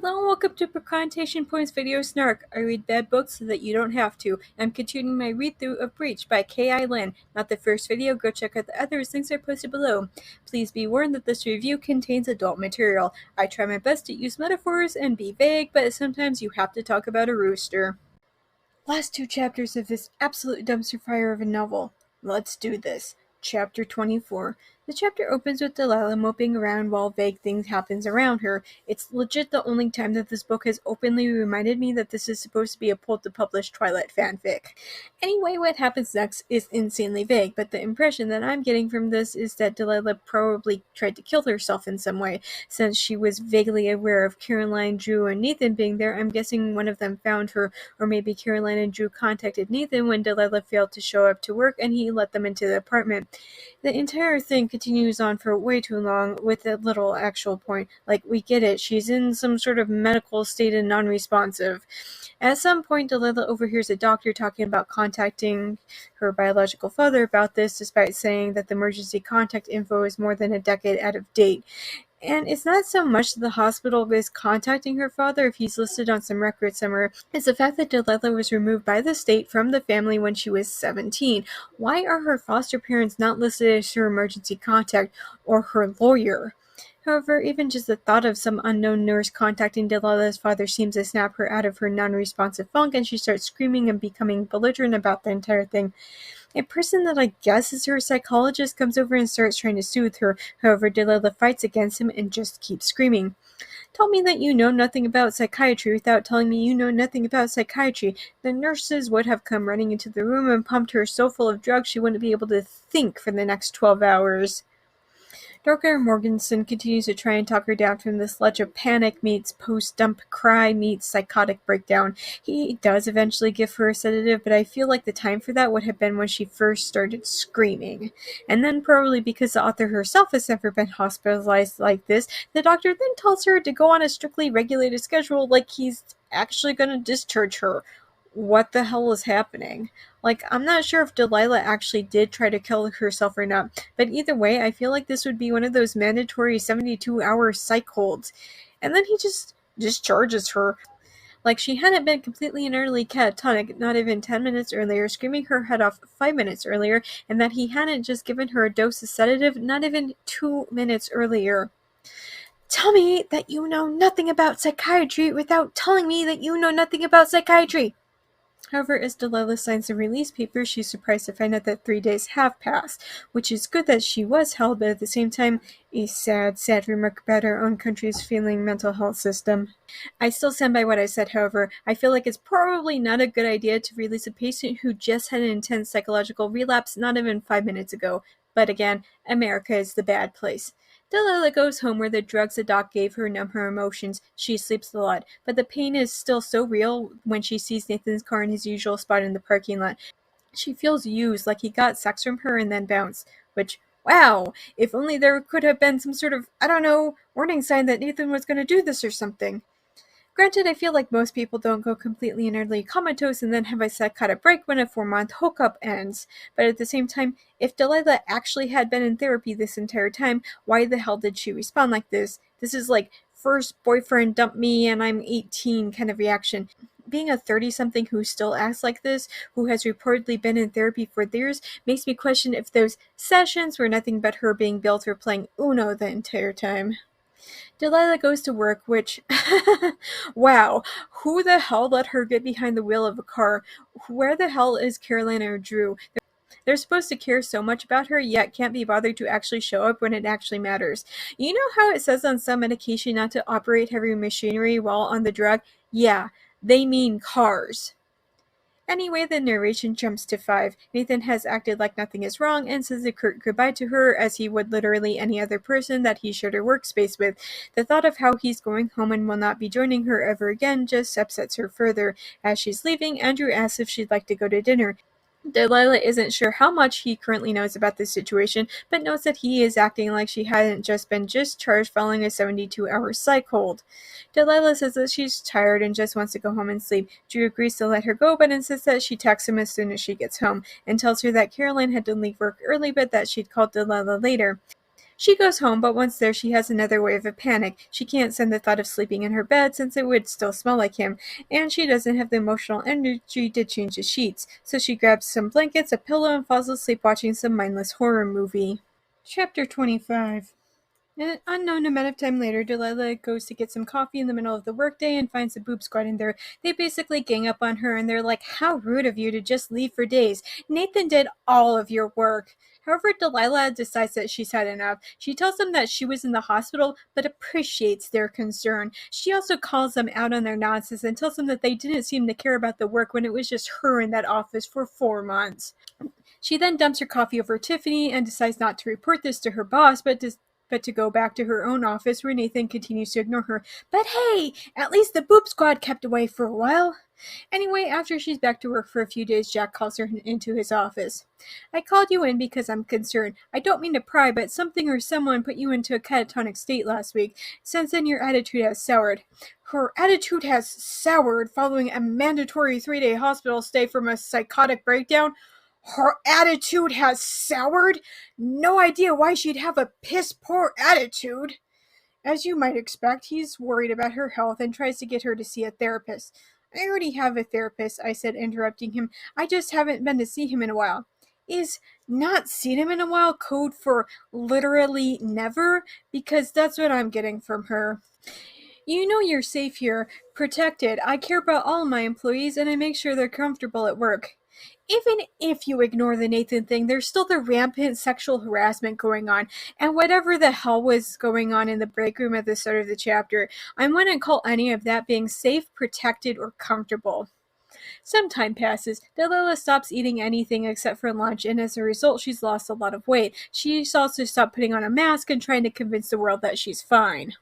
Hello and welcome to Precontation Points Video Snark. I read bad books so that you don't have to. I'm continuing my read-through of Breach by KI Lynn. Not the first video, go check out the others, links are posted below. Please be warned that this review contains adult material. I try my best to use metaphors and be vague, but sometimes you have to talk about a rooster. Last two chapters of this absolute dumpster fire of a novel. Let's do this. Chapter 24. The chapter opens with Delilah moping around while vague things happens around her. It's legit the only time that this book has openly reminded me that this is supposed to be a pulled-to-publish Twilight fanfic. Anyway, what happens next is insanely vague, but the impression that I'm getting from this is that Delilah probably tried to kill herself in some way. Since she was vaguely aware of Caroline, Drew, and Nathan being there, I'm guessing one of them found her, or maybe Caroline and Drew contacted Nathan when Delilah failed to show up to work and he let them into the apartment. The entire thing continues on for way too long with a little actual point. Like, we get it, she's in some sort of medical state and non-responsive. At some point, Delilah overhears a doctor talking about contacting her biological father about this, despite saying that the emergency contact info is more than a decade out of date. And it's not so much that the hospital is contacting her father if he's listed on some record somewhere. It's the fact that Delilah was removed by the state from the family when she was 17. Why are her foster parents not listed as her emergency contact or her lawyer? However, even just the thought of some unknown nurse contacting Delilah's father seems to snap her out of her non-responsive funk, and she starts screaming and becoming belligerent about the entire thing. A person that I guess is her psychologist comes over and starts trying to soothe her. However, Delilah fights against him and just keeps screaming. Tell me that you know nothing about psychiatry without telling me you know nothing about psychiatry. The nurses would have come running into the room and pumped her so full of drugs she wouldn't be able to think for the next 12 hours. Dr. Morganson continues to try and talk her down from this ledge of panic meets post-dump cry meets psychotic breakdown. He does eventually give her a sedative, but I feel like the time for that would have been when she first started screaming. And then, probably because the author herself has never been hospitalized like this, the doctor then tells her to go on a strictly regulated schedule like he's actually going to discharge her. What the hell is happening? Like, I'm not sure if Delilah actually did try to kill herself or not, but either way, I feel like this would be one of those mandatory 72-hour psych holds. And then he just discharges her. Like she hadn't been completely and utterly catatonic not even 10 minutes earlier, screaming her head off 5 minutes earlier, and that he hadn't just given her a dose of sedative not even 2 minutes earlier. Tell me that you know nothing about psychiatry without telling me that you know nothing about psychiatry. However, as Delilah signs the release papers, she's surprised to find out that 3 days have passed, which is good that she was held, but at the same time, a sad, sad remark about our own country's failing mental health system. I still stand by what I said, however. I feel like it's probably not a good idea to release a patient who just had an intense psychological relapse not even 5 minutes ago. But again, America is the bad place. Delilah goes home where the drugs the doc gave her numb her emotions. She sleeps a lot, but the pain is still so real when she sees Nathan's car in his usual spot in the parking lot. She feels used, like he got sex from her and then bounced. Which, wow, if only there could have been some sort of, I don't know, warning sign that Nathan was going to do this or something. Granted, I feel like most people don't go completely and utterly comatose and then have a psychotic break when a 4-month hookup ends. But at the same time, if Delilah actually had been in therapy this entire time, why the hell did she respond like this? This is like first boyfriend dumped me and I'm 18 kind of reaction. Being a 30-something who still acts like this, who has reportedly been in therapy for years, makes me question if those sessions were nothing but her being billed for playing Uno the entire time. Delilah goes to work, which, wow, who the hell let her get behind the wheel of a car? Where the hell is Caroline or Drew? They're supposed to care so much about her, yet can't be bothered to actually show up when it actually matters. You know how it says on some medication not to operate heavy machinery while on the drug? Yeah, they mean cars. Anyway, the narration jumps to 5. Nathan has acted like nothing is wrong and says a curt goodbye to her as he would literally any other person that he shared a workspace with. The thought of how he's going home and will not be joining her ever again just upsets her further. As she's leaving, Andrew asks if she'd like to go to dinner. Delilah isn't sure how much he currently knows about the situation, but notes that he is acting like she hadn't just been discharged following a 72-hour psych hold. Delilah says that she's tired and just wants to go home and sleep. Drew agrees to let her go, but insists that she texts him as soon as she gets home, and tells her that Caroline had to leave work early, but that she'd call Delilah later. She goes home, but once there she has another wave of panic. She can't stand the thought of sleeping in her bed since it would still smell like him, and she doesn't have the emotional energy to change the sheets. So she grabs some blankets, a pillow, and falls asleep watching some mindless horror movie. Chapter 25. An unknown amount of time later, Delilah goes to get some coffee in the middle of the workday and finds the boob squad in there. They basically gang up on her and they're like, "How rude of you to just leave for days. Nathan did all of your work." However, Delilah decides that she's had enough. She tells them that she was in the hospital, but appreciates their concern. She also calls them out on their nonsense and tells them that they didn't seem to care about the work when it was just her in that office for 4 months. She then dumps her coffee over Tiffany and decides not to report this to her boss, but to go back to her own office where Nathan continues to ignore her. But hey, at least the boob squad kept away for a while. Anyway, after she's back to work for a few days, Jack calls her into his office. "I called you in because I'm concerned. I don't mean to pry, but something or someone put you into a catatonic state last week. Since then, your attitude has soured." Her attitude has soured following a mandatory 3-day hospital stay from a psychotic breakdown? Her attitude has soured? No idea why she'd have a piss-poor attitude. As you might expect, he's worried about her health and tries to get her to see a therapist. "I already have a therapist," I said, interrupting him. "I just haven't been to see him in a while." Is "not seen him in a while" code for literally never? Because that's what I'm getting from her. "You know you're safe here, protected. I care about all my employees and I make sure they're comfortable at work." Even if you ignore the Nathan thing, there's still the rampant sexual harassment going on, and whatever the hell was going on in the break room at the start of the chapter, I wouldn't call any of that being safe, protected, or comfortable. Some time passes. Delilah stops eating anything except for lunch, and as a result, she's lost a lot of weight. She's also stopped putting on a mask and trying to convince the world that she's fine.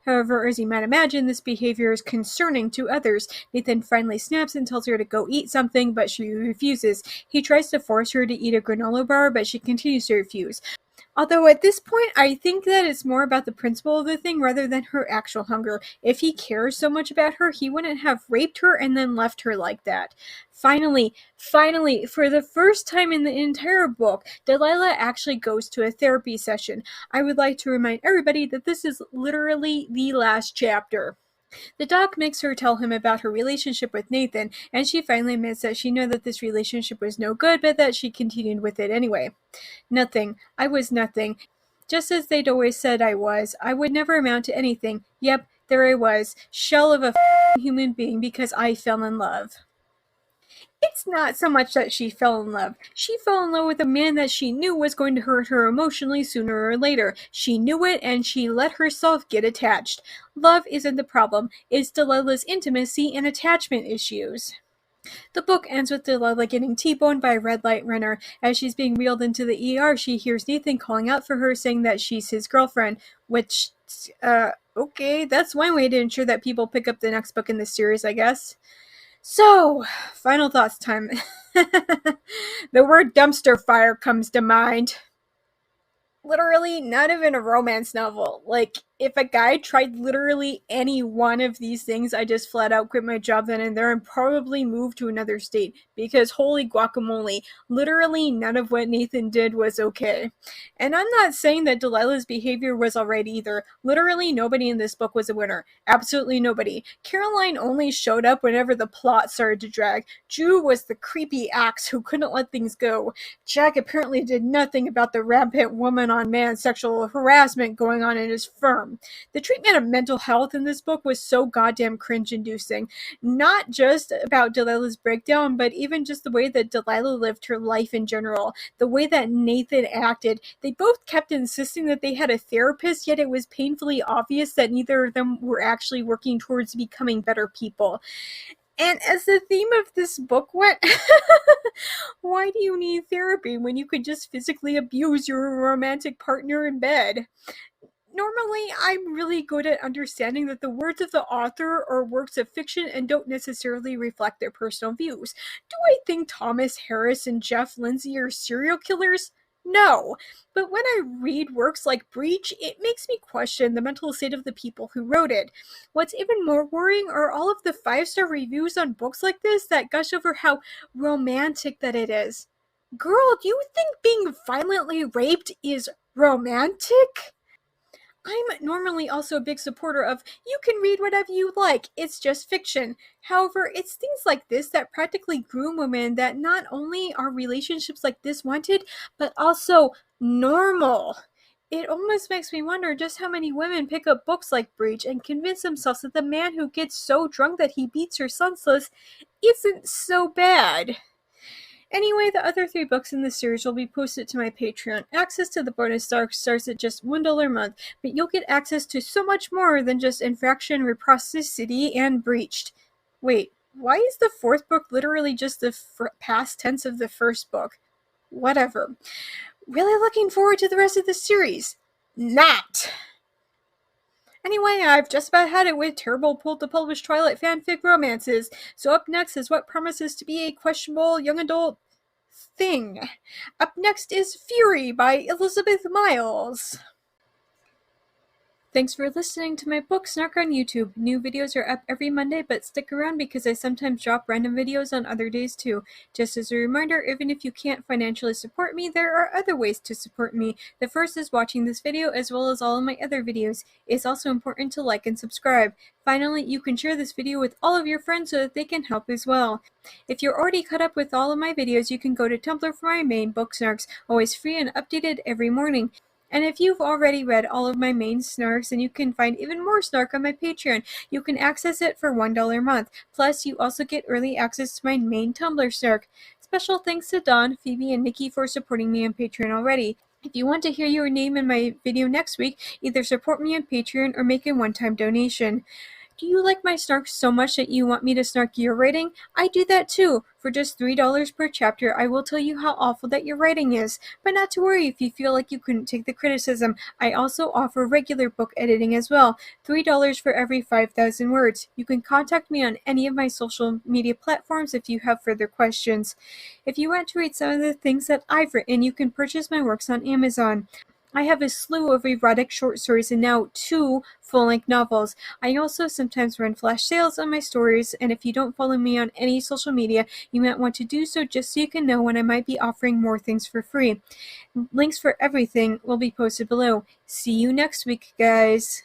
However, as you might imagine, this behavior is concerning to others. Nathan finally snaps and tells her to go eat something, but she refuses. He tries to force her to eat a granola bar, but she continues to refuse. Although at this point, I think that it's more about the principle of the thing rather than her actual hunger. If he cares so much about her, he wouldn't have raped her and then left her like that. Finally, for the first time in the entire book, Delilah actually goes to a therapy session. I would like to remind everybody that this is literally the last chapter. The doc makes her tell him about her relationship with Nathan, and she finally admits that she knew that this relationship was no good, but that she continued with it anyway. "Nothing. I was nothing. Just as they'd always said I was. I would never amount to anything. Yep, there I was. Shell of a human being because I fell in love." It's not so much that she fell in love. She fell in love with a man that she knew was going to hurt her emotionally sooner or later. She knew it and she let herself get attached. Love isn't the problem. It's Delilah's intimacy and attachment issues. The book ends with Delilah getting T-boned by a red light runner. As she's being wheeled into the ER, she hears Nathan calling out for her, saying that she's his girlfriend, which, okay, that's one way to ensure that people pick up the next book in the series, I guess. So, final thoughts time. The word dumpster fire comes to mind. Literally, not even a romance novel. Like, if a guy tried literally any one of these things, I just flat out quit my job then and there and probably move to another state. Because holy guacamole, literally none of what Nathan did was okay. And I'm not saying that Delilah's behavior was alright either. Literally nobody in this book was a winner. Absolutely nobody. Caroline only showed up whenever the plot started to drag. Drew was the creepy axe who couldn't let things go. Jack apparently did nothing about the rampant woman-on-man sexual harassment going on in his firm. The treatment of mental health in this book was so goddamn cringe-inducing. Not just about Delilah's breakdown, but even just the way that Delilah lived her life in general. The way that Nathan acted. They both kept insisting that they had a therapist, yet it was painfully obvious that neither of them were actually working towards becoming better people. And as the theme of this book went, why do you need therapy when you could just physically abuse your romantic partner in bed? Normally, I'm really good at understanding that the words of the author are works of fiction and don't necessarily reflect their personal views. Do I think Thomas Harris and Jeff Lindsay are serial killers? No. But when I read works like Breach, it makes me question the mental state of the people who wrote it. What's even more worrying are all of the 5-star reviews on books like this that gush over how romantic that it is. Girl, do you think being violently raped is romantic? I'm normally also a big supporter of you can read whatever you like, it's just fiction. However, it's things like this that practically groom women that not only are relationships like this wanted, but also normal. It almost makes me wonder just how many women pick up books like Breach and convince themselves that the man who gets so drunk that he beats her senseless isn't so bad. Anyway, the other 3 books in this series will be posted to my Patreon. Access to the bonus starts at just $1 a month, but you'll get access to so much more than just Infraction, Reciprocity, and Breached. Wait, why is the 4th book literally just the past tense of the 1st book? Whatever. Really looking forward to the rest of the series. Not! Anyway, I've just about had it with terrible pull-to-publish Twilight fanfic romances, so up next is what promises to be a questionable young adult thing. Up next is Fury by Elizabeth Miles. Thanks for listening to my book Snark on YouTube. New videos are up every Monday, but stick around because I sometimes drop random videos on other days too. Just as a reminder, even if you can't financially support me, there are other ways to support me. The first is watching this video as well as all of my other videos. It's also important to like and subscribe. Finally, you can share this video with all of your friends so that they can help as well. If you're already caught up with all of my videos, you can go to Tumblr for my main book Snarks, always free and updated every morning. And if you've already read all of my main snarks, then you can find even more snark on my Patreon. You can access it for $1 a month. Plus, you also get early access to my main Tumblr snark. Special thanks to Dawn, Phoebe, and Nikki for supporting me on Patreon already. If you want to hear your name in my video next week, either support me on Patreon or make a one-time donation. Do you like my snarks so much that you want me to snark your writing? I do that too. For just $3 per chapter, I will tell you how awful that your writing is. But not to worry if you feel like you couldn't take the criticism. I also offer regular book editing as well. $3 for every 5,000 words. You can contact me on any of my social media platforms if you have further questions. If you want to read some of the things that I've written, you can purchase my works on Amazon. I have a slew of erotic short stories and now 2 full-length novels. I also sometimes run flash sales on my stories, and if you don't follow me on any social media, you might want to do so just so you can know when I might be offering more things for free. Links for everything will be posted below. See you next week, guys.